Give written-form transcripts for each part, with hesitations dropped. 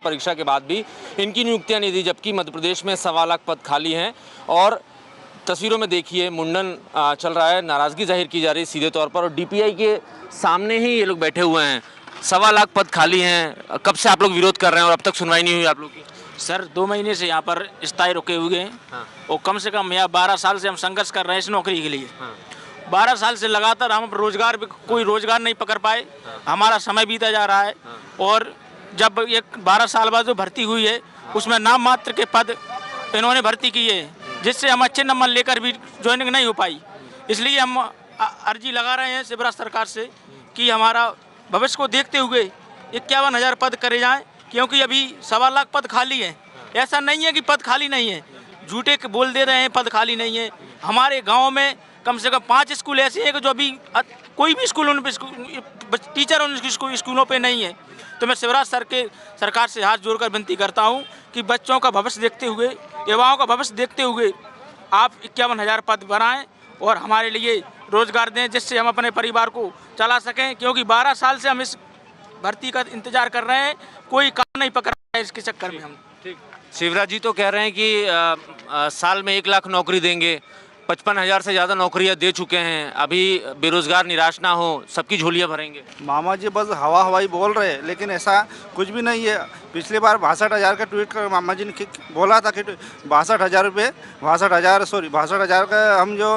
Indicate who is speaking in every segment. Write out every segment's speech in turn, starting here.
Speaker 1: परीक्षा के बाद भी इनकी नियुक्तियां नहीं दी, जबकि मध्य प्रदेश में 1.25 लाख पद खाली हैं। और तस्वीरों में देखिए मुंडन चल रहा है, नाराज़गी जाहिर की जा रही है सीधे तौर पर, और डीपीआई के सामने ही ये लोग बैठे हुए हैं। 1.25 लाख पद खाली हैं। कब से आप लोग विरोध कर रहे हैं और अब तक सुनवाई नहीं हुई आप लोग की?
Speaker 2: सर 2 महीने से यहाँ पर स्थायी रुके हुए हैं।
Speaker 1: हाँ।
Speaker 2: और कम से कम यहाँ 12 साल से हम संघर्ष कर रहे हैं इस नौकरी के लिए।
Speaker 1: हाँ।
Speaker 2: 12 साल से लगातार हम रोजगार भी कोई रोजगार नहीं पकड़ पाए।
Speaker 1: हाँ।
Speaker 2: हमारा समय बीता जा रहा है।
Speaker 1: हाँ।
Speaker 2: और जब एक 12 साल बाद जो भर्ती हुई है उसमें नाम मात्र के पद इन्होंने भर्ती किए हैं, जिससे हम अच्छे नंबर लेकर भी ज्वाइनिंग नहीं हो पाई। इसलिए हम अर्जी लगा रहे हैं शिवराज सरकार से कि हमारा भविष्य को देखते हुए 51,000 पद करे जाएं, क्योंकि अभी 1.25 लाख पद खाली हैं। ऐसा नहीं है कि पद खाली नहीं है, झूठे बोल दे रहे हैं पद खाली नहीं है। हमारे गांव में कम से कम 5 स्कूल ऐसे हैं कि जो अभी कोई भी स्कूल उन पे टीचर उन स्कूलों पे नहीं है। तो मैं शिवराज सरकार से हाथ जोड़कर विनती करता हूं कि बच्चों का भविष्य देखते हुए, युवाओं का भविष्य देखते हुए आप 51,000 पद बनाएं और हमारे लिए रोजगार दें, जिससे हम अपने परिवार को चला सकें। क्योंकि 12 साल से हम इस भर्ती का इंतजार कर रहे हैं, कोई काम नहीं पकड़ रहा है। इसके चक्कर में हम
Speaker 1: शिवराज जी तो कह रहे हैं कि साल में 1 लाख नौकरी देंगे, 55,000 से ज़्यादा नौकरियां दे चुके हैं। अभी बेरोजगार निराश ना हो, सबकी झोलियां भरेंगे।
Speaker 3: मामा जी बस हवाई बोल रहे हैं, लेकिन ऐसा कुछ भी नहीं है। पिछली बार 62,000 का ट्वीट कर मामा जी ने बोला था कि 62,000 का हम जो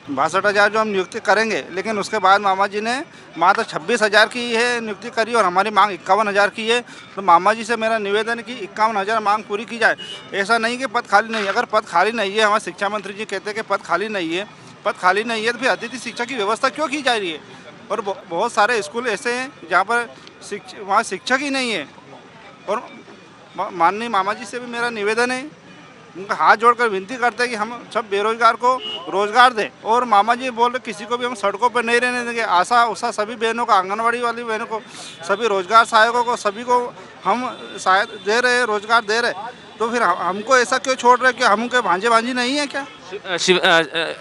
Speaker 3: 62,000 जो हम नियुक्ति करेंगे, लेकिन उसके बाद मामा जी ने मात्र 26,000 की है नियुक्ति करी और हमारी मांग 51,000 की है। तो मामा जी से मेरा निवेदन है कि 51,000 मांग पूरी की जाए। ऐसा नहीं कि पद खाली नहीं है। अगर पद खाली नहीं है, हमारे शिक्षा मंत्री जी कहते हैं कि पद खाली नहीं है, तो फिर अतिथि शिक्षा की व्यवस्था क्यों की जा रही है? और बहुत सारे स्कूल ऐसे हैं जहाँ पर वहाँ शिक्षक ही नहीं है। और माननीय मामा जी से भी मेरा निवेदन है, उनका हाथ जोड़कर विनती करते हैं कि हम सब बेरोजगार को रोजगार दें। और मामा जी बोल रहे किसी को भी हम सड़कों पर नहीं रहने देंगे। आशा उषा सभी बहनों को, आंगनवाड़ी वाली बहनों को, सभी रोजगार सहायकों को, सभी को हम सहायता दे रहे हैं, रोजगार दे रहे। तो फिर हमको ऐसा क्यों छोड़ रहे हैं कि हम उनके भांजे भांजी नहीं है क्या?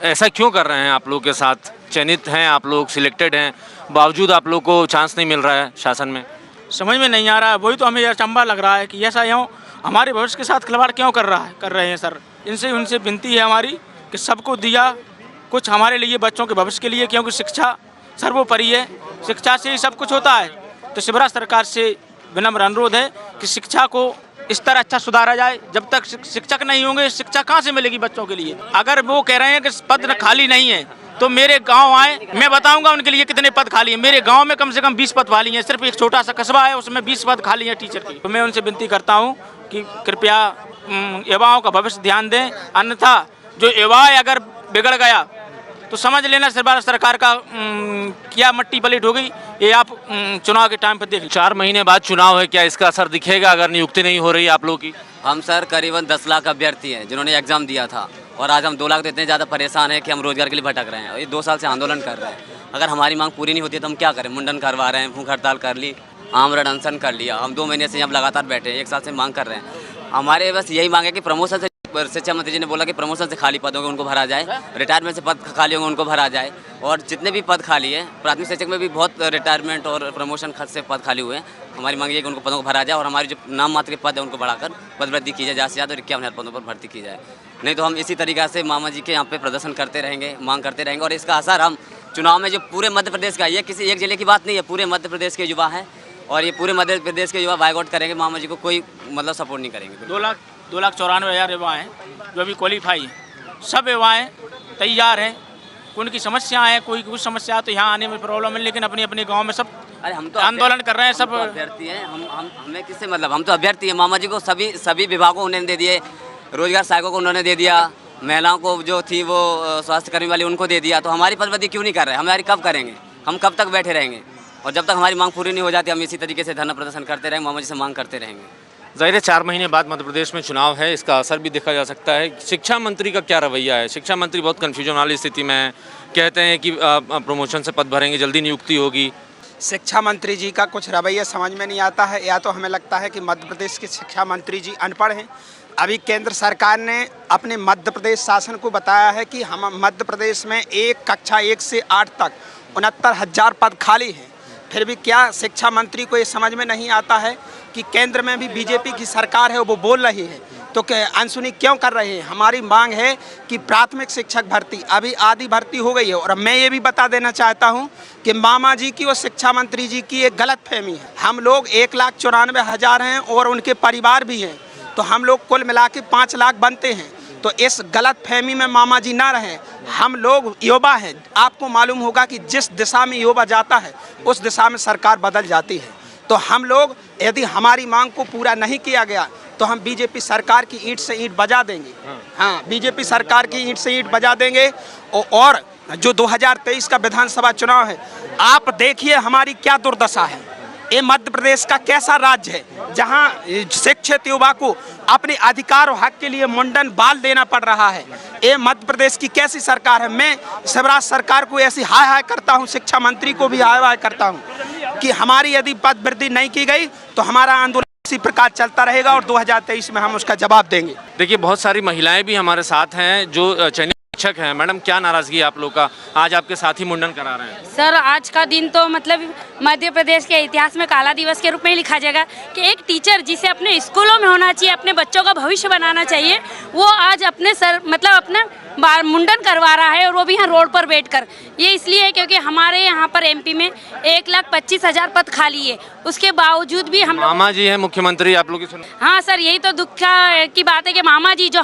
Speaker 1: ऐसा क्यों कर रहे हैं आप लोग के साथ? चयनित हैं आप लोग, सिलेक्टेड हैं, बावजूद आप लोग को चांस नहीं मिल रहा है शासन में?
Speaker 2: समझ में नहीं आ रहा है। वही तो हमें अचंभा लग रहा है कि ऐसा यूँ हमारे भविष्य के साथ खिलवाड़ क्यों कर रहे हैं सर। उनसे विनती है हमारी कि सबको दिया कुछ हमारे लिए, बच्चों के भविष्य के लिए, क्योंकि शिक्षा सर्वोपरि है। शिक्षा से ही सब कुछ होता है। तो शिवराज सरकार से विनम्र अनुरोध है कि शिक्षा को इस तरह अच्छा सुधारा जाए। जब तक शिक्षक नहीं होंगे, शिक्षा कहाँ से मिलेगी बच्चों के लिए? अगर वो कह रहे हैं कि पद खाली नहीं है तो मेरे गांव आए, मैं बताऊंगा उनके लिए कितने पद खाली हैं। मेरे गांव में कम से कम 20 पद खाली हैं। सिर्फ एक छोटा सा कस्बा है, उसमें 20 पद खाली हैं टीचर की। तो मैं उनसे विनती करता हूं कि कृपया युवाओं का भविष्य ध्यान दें, अन्यथा जो युवा अगर बिगड़ गया तो समझ लेना शिवराज सरकार का क्या मट्टी पलट हो गई। ये आप चुनाव के टाइम पर देख।
Speaker 1: 4 महीने बाद चुनाव है, क्या इसका असर दिखेगा अगर नियुक्ति नहीं हो रही आप लोग की?
Speaker 4: हम सर करीबन 10 लाख अभ्यर्थी हैं जिन्होंने एग्ज़ाम दिया था, और आज हम 2 लाख तो इतने ज़्यादा परेशान हैं कि हम रोजगार के लिए भटक रहे हैं। और ये 2 साल से आंदोलन कर रहे हैं। अगर हमारी मांग पूरी नहीं होती तो हम क्या करें? मुंडन करवा रहे हैं, भूख हड़ताल कर ली, आमरण अनशन कर लिया। हम 2 महीने से यहाँ लगातार बैठे हैं, 1 साल से मांग कर रहे हैं। हमारे बस यही मांग है कि प्रमोशन से, शिक्षा मंत्री जी ने बोला कि प्रमोशन से खाली पद होंगे उनको भरा जाए, रिटायरमेंट से पद खाली होंगे उनको भरा जाए। और जितने भी पद खाली है, प्राथमिक शिक्षक में भी बहुत रिटायरमेंट और प्रमोशन खर्च से पद खाली हुए हैं। हमारी मांग ये है कि उनको पदों को भरा जाए और हमारी जो नाम मात्र के पद है उनको बढ़ाकर पद वृद्धि की जाए, ज़्यादा से ज़्यादा 51,000 पदों पर भर्ती की जाए। नहीं तो हम इसी तरीक़े से मामा जी के यहाँ पे प्रदर्शन करते रहेंगे, मांग करते रहेंगे। और इसका असर हम चुनाव में जो पूरे मध्य प्रदेश का, ये किसी एक जिले की बात नहीं है, पूरे मध्य प्रदेश के युवा हैं और ये पूरे मध्य प्रदेश के युवा बायकॉट करेंगे। मामा जी को कोई मतलब सपोर्ट नहीं करेंगे।
Speaker 2: 2,94,000 युवा हैं जो अभी क्वालिफाई हैं। सब युवाएँ तैयार हैं। उनकी समस्याएं हैं, कोई कुछ समस्या तो यहाँ आने में प्रॉब्लम है, लेकिन अपने अपने गांव में सब
Speaker 4: अरे हम तो
Speaker 2: आंदोलन कर रहे हैं। सब
Speaker 4: अभ्यर्थी हैं। हमें किससे मतलब? हम तो अभ्यर्थी हैं। मामा जी को सभी विभागों उन्होंने दे दिए, रोजगार सहायकों को उन्होंने दे दिया, महिलाओं को जो थी वो स्वास्थ्य कर्मी वाली उनको दे दिया। तो हमारी पद वृद्धि क्यों नहीं कर रहे? हमारी कब करेंगे? हम कब तक बैठे रहेंगे? और जब तक हमारी मांग पूरी नहीं हो जाती हम इसी तरीके से धरना प्रदर्शन करते रहेंगे, मामा जी से मांग करते रहेंगे।
Speaker 1: ज़ाहिर है 4 महीने बाद मध्य प्रदेश में चुनाव है, इसका असर भी देखा जा सकता है। शिक्षा मंत्री का क्या रवैया है? शिक्षा मंत्री बहुत कन्फ्यूजन वाली स्थिति में है, कहते हैं कि प्रमोशन से पद भरेंगे, जल्दी नियुक्ति होगी।
Speaker 5: शिक्षा मंत्री जी का कुछ रवैया समझ में नहीं आता है, या तो हमें लगता है कि मध्य प्रदेश के शिक्षा मंत्री जी अनपढ़ हैं। अभी केंद्र सरकार ने अपने मध्य प्रदेश शासन को बताया है कि हम मध्य प्रदेश में कक्षा 1 से 8 तक 69,000 पद खाली हैं। फिर भी क्या शिक्षा मंत्री को ये समझ में नहीं आता है जबकि केंद्र में भी बीजेपी की सरकार है, वो बोल रही है, तो क्या अनसुनी क्यों कर रहे हैं? हमारी मांग है कि प्राथमिक शिक्षक भर्ती अभी आधी भर्ती हो गई है। और मैं ये भी बता देना चाहता हूँ कि मामा जी की और शिक्षा मंत्री जी की एक गलत फहमी है। हम लोग 1,94,000 हैं और उनके परिवार भी हैं, तो हम लोग कुल मिला के 5 लाख बनते हैं। तो इस गलत फहमी में मामा जी ना रहें। हम लोग युवा हैं, आपको मालूम होगा कि जिस दिशा में युवा जाता है उस दिशा में सरकार बदल जाती है। तो हम लोग यदि हमारी मांग को पूरा नहीं किया गया तो हम बीजेपी सरकार की ईंट से ईंट बजा देंगे। हाँ, बीजेपी सरकार की ईंट से ईंट बजा देंगे। और जो 2023 का विधानसभा चुनाव है, आप देखिए हमारी क्या दुर्दशा है। ये मध्य प्रदेश का कैसा राज्य है जहां शिक्षित युवा को अपने अधिकार और हक के लिए मुंडन बाल देना पड़ रहा है। ये मध्य प्रदेश की कैसी सरकार है? मैं शिवराज सरकार को ऐसी हाय हाय करता हूं, शिक्षा मंत्री को भी हाय हाय करता हूं कि हमारी यदि पद वृद्धि नहीं की गई तो हमारा आंदोलन इसी प्रकार चलता रहेगा और 2023 में हम उसका जवाब देंगे।
Speaker 1: देखिए, बहुत सारी महिलाएं भी हमारे साथ हैं जो चयनित शिक्षक हैं। मैडम, क्या नाराजगी है आप लोग का? आज आपके साथी मुंडन करा रहे हैं।
Speaker 6: सर, आज का दिन तो मतलब मध्य प्रदेश के इतिहास में काला दिवस के रूप में ही लिखा जाएगा कि एक टीचर जिसे अपने स्कूलों में होना चाहिए, अपने बच्चों का भविष्य बनाना चाहिए, वो आज अपने अपने मुंडन करवा रहा है और वो भी यहाँ रोड पर बैठकर। ये इसलिए है क्योंकि हमारे यहाँ पर एमपी में 1,25,000 पद खाली है, उसके बावजूद भी हम
Speaker 1: मामा जी हैं मुख्यमंत्री, आप लोग की सुनो।
Speaker 6: हाँ सर, यही तो दुख की बात है कि मामा जी जो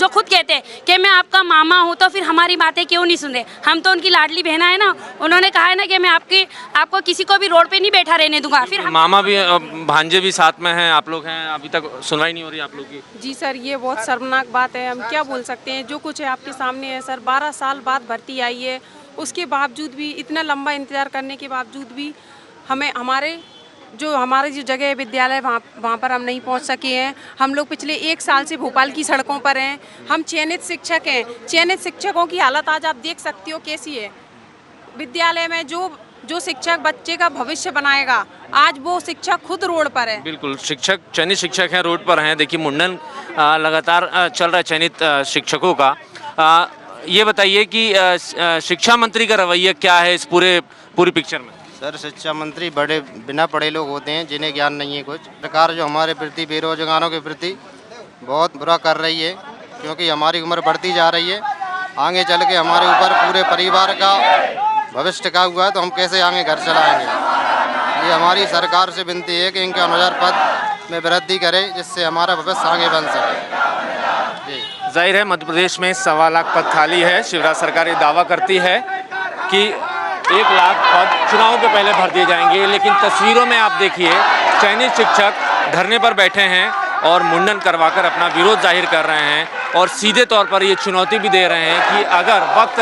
Speaker 6: खुद कहते हैं कि मैं आपका मामा हूँ, तो फिर हमारी बातें क्यों नहीं सुन रहे? हम तो उनकी लाडली बहना है ना। उन्होंने कहा है ना कि मैं आपको किसी को भी रोड पे नहीं बैठा रहने दूंगा। फिर
Speaker 1: मामा भी, भांजे भी साथ में हैं, आप लोग हैं, अभी तक सुनवाई नहीं हो रही आप लोग की।
Speaker 7: जी सर, ये बहुत शर्मनाक बात है। हम क्या बोल सकते हैं? जो कुछ है आपके सामने है सर। 12 साल बाद भर्ती आई है, उसके बावजूद भी, इतना लंबा इंतजार करने के बावजूद भी हमारी जो जगह है विद्यालय, वहाँ पर हम नहीं पहुँच सके हैं। हम लोग पिछले 1 साल से भोपाल की सड़कों पर हैं। हम चयनित शिक्षक हैं। चयनित शिक्षकों की हालत आज आप देख सकती हो कैसी है। विद्यालय में जो शिक्षक बच्चे का भविष्य बनाएगा, आज वो शिक्षक खुद रोड पर है।
Speaker 1: बिल्कुल, चयनित शिक्षक हैं, रोड पर हैं। देखिए, मुंडन लगातार चल रहा है चयनित शिक्षकों का। ये बताइए कि शिक्षा मंत्री का रवैया क्या है इस पूरी पिक्चर में?
Speaker 8: सर, शिक्षा मंत्री बिना पढ़े लोग होते हैं जिन्हें ज्ञान नहीं है कुछ। सरकार जो हमारे प्रति, बेरोजगारों के प्रति बहुत बुरा कर रही है, क्योंकि हमारी उम्र बढ़ती जा रही है। आगे चल के हमारे ऊपर पूरे परिवार का भविष्य टिका हुआ है, तो हम कैसे आगे घर चलाएंगे? ये हमारी सरकार से विनती है कि इनके अनुसार पद में वृद्धि करे, जिससे हमारा भविष्य आगे बन सके। जी,
Speaker 1: जाहिर है मध्य प्रदेश में 1.25 लाख पद खाली है। शिवराज सरकार ये दावा करती है कि 1 लाख पद चुनाव के पहले भर दिए जाएंगे, लेकिन तस्वीरों में आप देखिए चयनित शिक्षक धरने पर बैठे हैं और मुंडन करवाकर अपना विरोध जाहिर कर रहे हैं और सीधे तौर पर ये चुनौती भी दे रहे हैं कि अगर वक्त